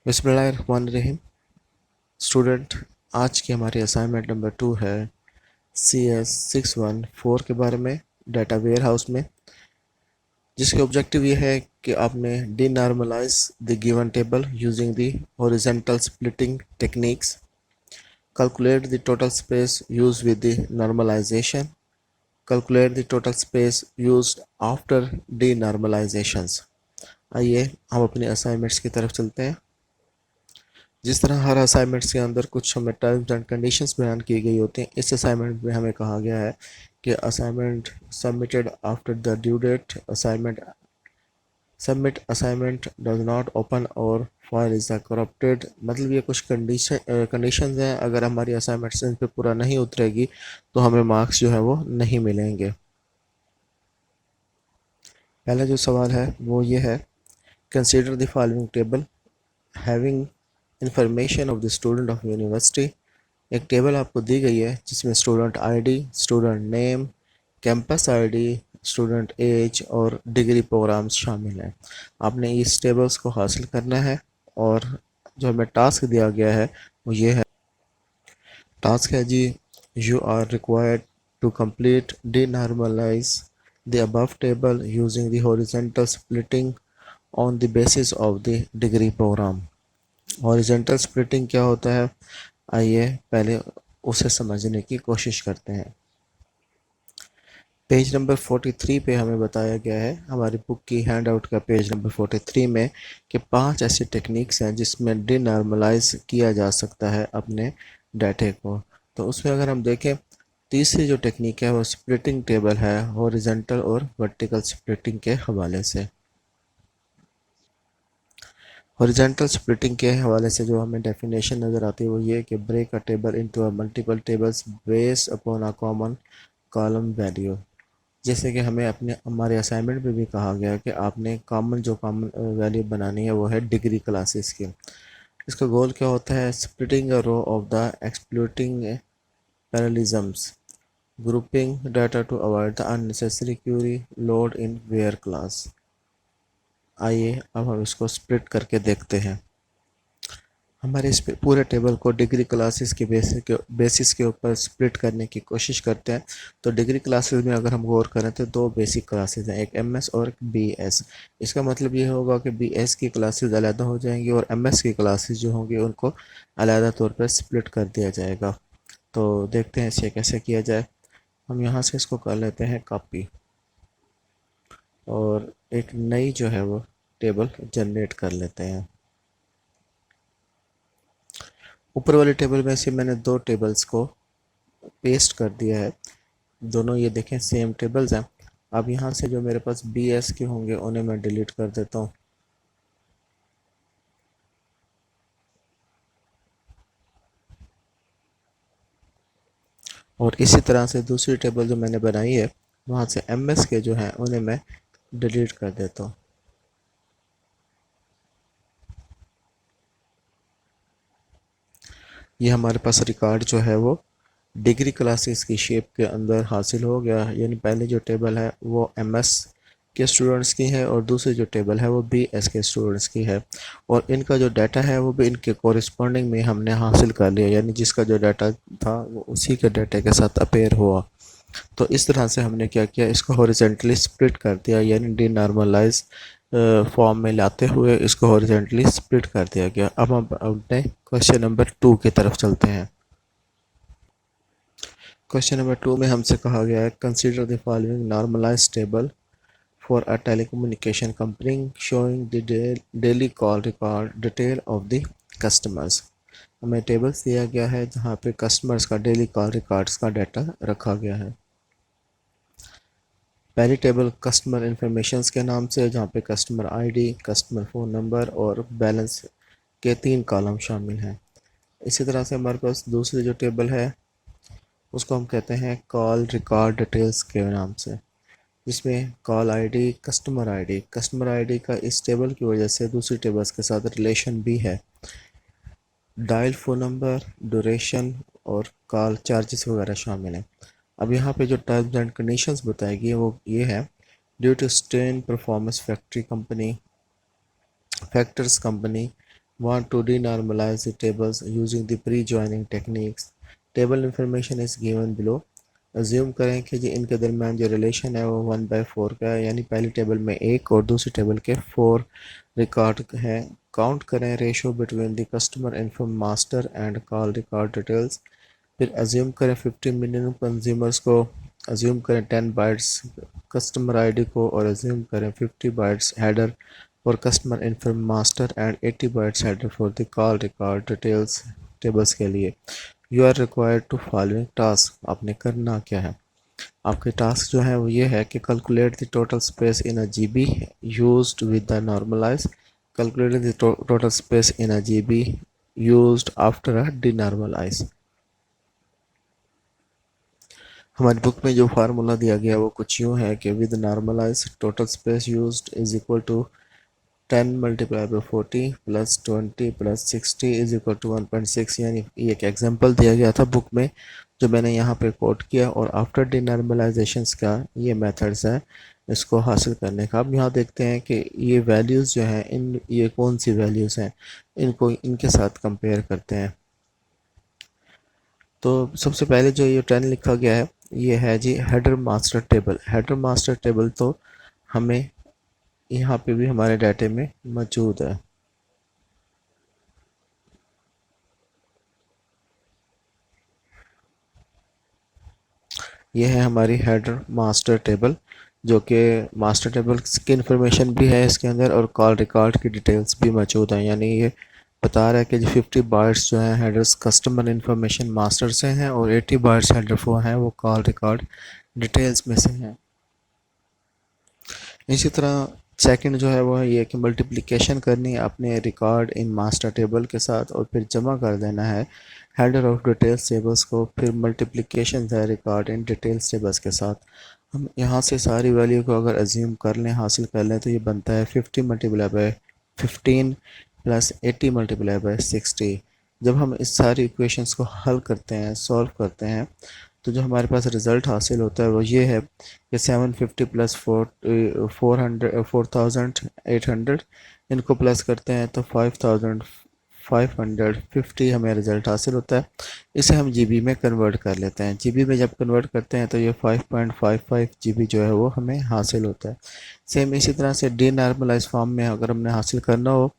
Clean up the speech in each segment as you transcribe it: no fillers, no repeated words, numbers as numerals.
बिस्मिल्लाहिर्रहमानिर्रहीम। स्टूडेंट, आज की हमारी असाइनमेंट नंबर 2 है CS614 के बारे में, डाटा वेयर हाउस में, जिसके ऑब्जेक्टिव ये है कि आपने denormalise the given table using the horizontal splitting techniques, calculate the total space used with the normalisation, calculate the total space used after denormalisations. आइए हम अपनी असाइनमेंट्स की तरफ चलते हैं। जिस तरह हर असाइनमेंट्स के अंदर कुछ हमें टर्म्स एंड कंडीशंस बयान की गई होती हैं, इस असाइनमेंट में हमें कहा गया है कि assignment submitted after the due date, assignment does not open और फाइल इज़ करप्टेड। मतलब ये कुछ कंडीशंस हैं, अगर हमारी असाइनमेंट्स इन पे पूरा नहीं उतरेगी तो हमें मार्क्स जो है वो नहीं मिलेंगे। पहला जो सवाल है वो ये है, consider the following table having information of the student of university. एक टेबल आपको दी गई है जिसमें student ID, student name, campus ID, student age और डिग्री प्रोग्राम्स शामिल हैं। आपने इस टेबल्स को हासिल करना है और जो हमें टास्क दिया गया है वो ये है। टास्क है जी, you are required to complete denormalise the above table using the horizontal splitting on the basis of the degree programme. Horizontal splitting क्या होता है, आइए पहले उसे समझने की कोशिश करते हैं। पेज नंबर 43 पे हमें बताया गया है, हमारी बुक की हैंड आउट का पेज नंबर 43 में, कि 5 ऐसी टेक्निक्स हैं जिसमें डीनॉर्मलाइज किया जा सकता है अपने डाटे को। तो उसमें अगर हम देखें, तीसरी जो टेक्निक है वो स्प्लिटिंग टेबल है, हॉरिजॉन्टल और वर्टिकल स्प्लिटिंग के हवाले से। हॉरिजॉन्टल स्प्लिटिंग के हवाले से जो हमें डेफिनेशन नज़र आती है वो ये कि break a table into a multiple tables based upon a common column value. जैसे कि हमें अपने हमारे असाइनमेंट में भी कहा गया है कि आपने कॉमन वैल्यू बनानी है वो है डिग्री क्लासेस की। इसका गोल क्या होता है, splitting a row of the exploiting parallelisms, grouping data to avoid the unnecessary query load in where clause. आइए अब हम इसको स्प्लिट करके देखते हैं। हमारे इस पूरे टेबल को डिग्री क्लासेस के बेसिस के ऊपर स्प्लिट करने की कोशिश करते हैं। तो डिग्री क्लासेस में अगर हम गौर करें तो 2 बेसिक क्लासेस हैं, एक एमएस और एक बीएस। इसका मतलब ये होगा कि बीएस की क्लासेस अलग हो जाएंगी और एमएस की क्लासेस जो होंगी उनको अलग तौर पर स्प्लिट कर दिया जाएगा। तो देखते हैं इसे कैसे किया जाए। हम यहाँ से इसको कर लेते हैं कॉपी और एक नई जो है वो टेबल जनरेट कर लेते हैं। ऊपर वाले टेबल में से मैंने 2 टेबल्स को पेस्ट कर दिया है। दोनों ये देखें सेम टेबल्स हैं। अब यहाँ से जो मेरे पास BS के होंगे उन्हें मैं डिलीट कर देता हूँ। और इसी तरह से दूसरी टेबल जो मैंने बनाई है वहाँ से MS के जो हैं उन्हें मैं डिलीट कर देता हूँ। ये हमारे पास रिकॉर्ड जो है वो डिग्री क्लासेस की शेप के अंदर हासिल हो गया। यानी पहले जो टेबल है वो MS के स्टूडेंट्स की है और दूसरी जो टेबल है वो BS के स्टूडेंट्स की है। और इनका जो डाटा है वो भी इनके कोरिस्पॉन्डिंग में हमने हासिल कर लिया, यानी जिसका जो डाटा था वो उसी के डाटे के साथ अपेयर हुआ। तो इस तरह से हमने क्या किया, इसको हॉरिजेंटली स्प्लिट कर दिया, यानी डीनॉर्मलाइज फॉर्म में लाते हुए इसको हॉरिजेंटली स्प्लिट कर दिया गया। अब हम अपने क्वेश्चन नंबर 2 की तरफ चलते हैं। क्वेश्चन नंबर 2 में हमसे कहा गया है, consider the following normalize table for a telecommunication company showing the daily call record detail of the customers. हमें टेबल्स दिया गया है जहाँ पे कस्टमर्स का डेली कॉल रिकॉर्ड्स का डाटा रखा गया है। पहली टेबल कस्टमर इन्फॉर्मेशंस के नाम से है, जहाँ पे customer ID, customer phone number और बैलेंस के 3 कॉलम शामिल हैं। इसी तरह से हमारे पास दूसरी जो टेबल है उसको हम कहते हैं कॉल रिकॉर्ड डिटेल्स के नाम से, जिसमें कस्टमर आईडी का इस टेबल की वजह से दूसरी टेबल्स के साथ रिलेशन भी है। डायल फ़ोन नंबर, ड्यूरेशन और कॉल चार्जेस वगैरह शामिल हैं। अब यहाँ पे जो टर्म्स एंड कंडीशंस बताएगी वो ये है, due to strain performance factory company factors company Want to denormalize the tables using the pre-joining techniques. Table information is given below. Assume करें कि जी इनके दरमियान जो रिलेशन है वो 1/4 का है, यानी पहली टेबल में एक और दूसरी टेबल के 4 रिकॉर्ड हैं। काउंट करें ratio between the customer info master and call record details. फिर अज्यूम करें 50 मिलियन कंज्यूमर्स को, अज्यूम करें 10 बाइट्स कस्टमर आईडी को, और अज्यूम करें 50 bytes header for customer info master and 80 bytes header for the call record details tables के लिए। You are required to following task. आपने करना क्या है, आपके टास्क जो है वो ये है कि calculate the total space in a GB used with the normalise. Calculate the total space in a GB used after a denormalise. हमारी बुक में जो फार्मूला दिया गया है वो कुछ यूँ है कि with normalize total space used is equal to 10 multiply by 40 plus 20 plus 60 is equal to 1.6। यानी ये एक एग्जांपल दिया गया था बुक में जो मैंने यहाँ पे कोट किया, और आफ्टर डिनॉर्मलाइजेशंस का ये मेथड्स है इसको हासिल करने का। अब यहाँ देखते हैं कि ये वैल्यूज़ जो हैं इन ये कौन सी वैल्यूज़ हैं, इनको इनके साथ कंपेयर करते हैं। तो सबसे पहले जो ये 10 लिखा गया है ये है जी header master table. Header master table तो हमें यहाँ पे भी हमारे डाटे में मौजूद है। ये है हमारी हेडर मास्टर टेबल, जो कि मास्टर टेबल की इंफॉर्मेशन भी है इसके अंदर और कॉल रिकॉर्ड की डिटेल्स भी मौजूद हैं। यानी ये बता रहा है कि जो 50 बाइट्स जो हैं हेडर्स कस्टमर इंफॉर्मेशन मास्टर से हैं और 80 बाइट्स हेडर वो हैं वो कॉल रिकॉर्ड डिटेल्स में से हैं। इसी तरह सेकंड जो है वो है ये कि मल्टीप्लिकेशन करनी है अपने रिकॉर्ड इन मास्टर टेबल के साथ और फिर जमा कर देना है हेडर ऑफ डिटेल्स टेबल्स को। फिर मल्टीप्लिकेशन है रिकॉर्ड इन डिटेल्स टेबल्स के साथ। हम यहाँ से सारी वैल्यू को अगर अज्यूम कर लें, हासिल कर लें, तो ये बनता है 50 multiply by 15 plus 80 multiply by 60। जब हम इस सारी इक्वेशंस को हल करते हैं, सॉल्व करते हैं, तो जो हमारे पास रिज़ल्ट हासिल होता है वो ये है कि 750 प्लस 4800, इनको प्लस करते हैं तो 5550 हमें रिज़ल्ट हासिल होता है। इसे हम जीबी में कन्वर्ट कर लेते हैं। जीबी में जब कन्वर्ट करते हैं तो ये 5.55 जीबी जो है वो हमें हासिल होता है। सेम इसी तरह से डी नॉर्मलाइज फॉर्म में अगर हमने हासिल करना हो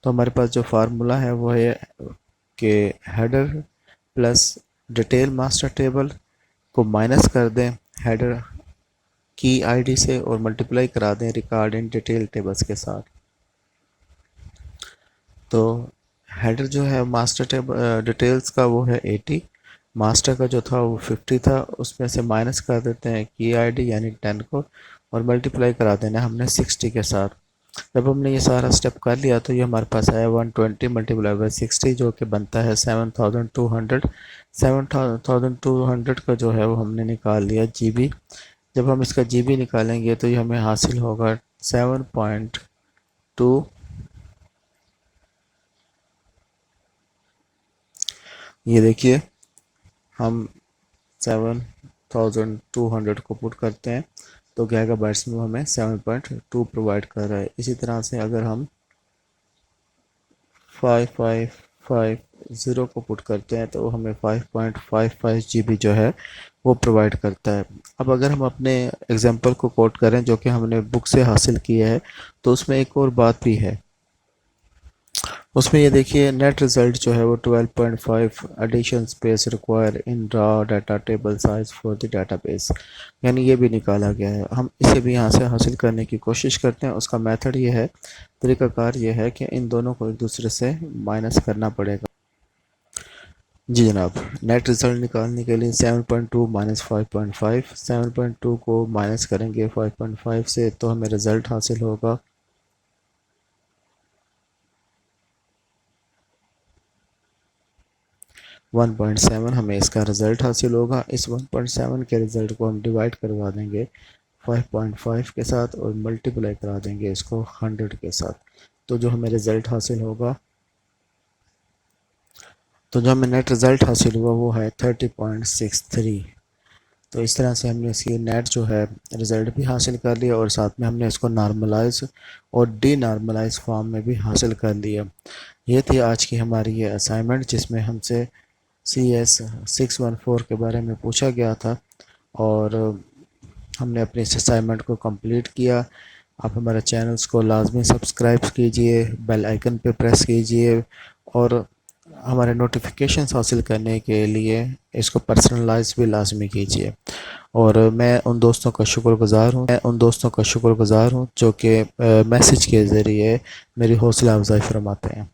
तो हमारे पास जो फार्मूला है वो है कि header plus detail master table को माइनस कर दें हेडर की आईडी से और मल्टीप्लाई करा दें रिकॉर्ड इन डिटेल टेबल्स के साथ। तो हेडर जो है मास्टर टेबल डिटेल्स का वो है 80, मास्टर का जो था वो 50 था, उसमें से माइनस कर देते हैं की आईडी यानी 10 को और मल्टीप्लाई करा देना हमने 60 के साथ। जब हमने ये सारा स्टेप कर लिया तो ये हमारे पास आया 120 मल्टीप्लाई बाई 60 जो कि बनता है 7200। 7200 का जो है वो हमने निकाल लिया जीबी। जब हम इसका जीबी निकालेंगे तो ये हमें हासिल होगा 7.2। ये देखिए हम 7200 को पुट करते हैं तो गीगाबाइट्स में हमें 7.2 प्रोवाइड कर रहा है। इसी तरह से अगर हम 5550 को पुट करते हैं तो हमें 5.55 जीबी जो है वो प्रोवाइड करता है। अब अगर हम अपने एग्जांपल को कोट करें जो कि हमने बुक से हासिल किया है तो उसमें एक और बात भी है। उसमें ये देखिए नेट रिज़ल्ट जो है वो 12.5 addition space require in raw data table size for the database, यानी ये भी निकाला गया है। हम इसे भी यहाँ से हासिल करने की कोशिश करते हैं। उसका मेथड ये है, तरीक़ाकार ये है कि इन दोनों को एक दूसरे से माइनस करना पड़ेगा। जी जनाब, नेट रिज़ल्ट निकालने के लिए 7.2 माइनस 5.5, 7.2 को माइनस करेंगे 5.5 से तो हमें रिज़ल्ट हासिल होगा 1.7। हमें इसका रिज़ल्ट हासिल होगा। इस 1.7 के रिज़ल्ट को हम डिवाइड करवा देंगे 5.5 के साथ और मल्टीप्लाई करा देंगे इसको 100 के साथ। तो जो हमें रिज़ल्ट हासिल होगा, तो जो हमें नेट रिज़ल्ट हासिल हुआ वो है 30.63। तो इस तरह से हमने इसकी नेट जो है रिज़ल्ट भी हासिल कर लिया और साथ में हमने इसको नॉर्मलाइज और डी नॉर्मलाइज फॉर्म में भी हासिल कर लिया। ये थी आज की हमारी ये असाइनमेंट जिसमें हमसे CS614 के बारे में पूछा गया था और हमने अपने इस असाइनमेंट को कंप्लीट किया। आप हमारे चैनल्स को लाजमी सब्सक्राइब कीजिए, बेल आइकन पे प्रेस कीजिए और हमारे नोटिफिकेशंस हासिल करने के लिए इसको पर्सनलाइज भी लाजमी कीजिए। और मैं उन दोस्तों का शुक्रगुज़ार हूँ जो कि मैसेज के ज़रिए मेरी हौसला अफजाई फरमाते हैं।